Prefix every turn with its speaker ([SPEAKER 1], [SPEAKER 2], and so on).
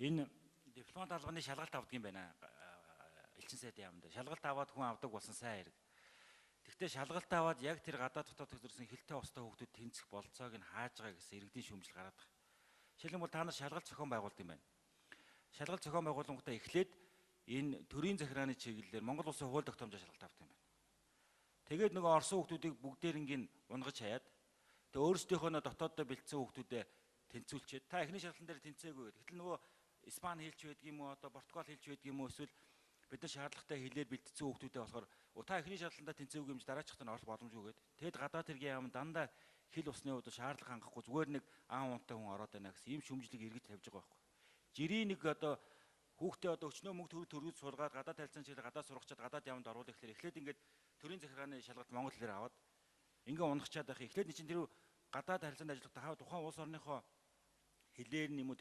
[SPEAKER 1] Энэ дипломат албаны шалгалт авдаг юм байна. Элчин сайдын яамд. Шалгалт аваад хүн авдаг болсон сайн хэрэг. Тэгвэл шалгалт аваад яг тэр гадаад дотоод төгсөрсөн хилтэй устай хүүхдүүд тэнцэх болцоог нь хааж байгаа гэсэн иргэдийн шүүмжил гараад байгаа. Жишээлбэл та нар шалгалт зохион байгуулт юм байна. Шалгалт зохион байгуулангуудаа эхлээд энэ төрийн захиргааны чиглэлээр Монгол улсын хууль тогтоомжоор шалгалт авдаг юм байна. Тэгээд нөгөө орсон хүүхдүүдийг бүгдээрингийн унгаж хаяад тэгээд өөрсдийнхөө дотооддоо бэлдсэн хүүхдүүдэд тэнцүүлчихэд та эхний шалгалтын дээр тэнцээгүй гэдэг. Гэтэл нөгөө Испани хэлч байдаг юм уу, одоо Португал хэлч байдаг юм уу, эсвэл бид нар шаардлагатай хэлээр бэлдсэн хүүхдүүдэд болохоор та эхний шалгалтандаа тэнцээгүй юм чи дараачихт нь орох боломжгүй гэдэг. Тэгэд гадаад хэргийн яам дандаа хэл усны хувьд шаардлага хангахгүй зүгээр нэг аав унтай хүн ороод байна гэсэн ийм шүмжлэг эргэж тавьж байгаа байхгүй. Жирийн нэг одоо хүүхдээ одоо өчнөө мөнгө төрөж сургаад гадаад харилцааны чиглэлээр гадаад сургачаад гадаад яамд оруулах гэхээр эхлээд ингээд төрийн захиргааны шалгалт монгол хэлээр аваад ингээ унахчаад байх. Эхлээд чинь тэр гадаад харилцаанд ажиллах тухайн улс орныхоо хэлээр нь юм уу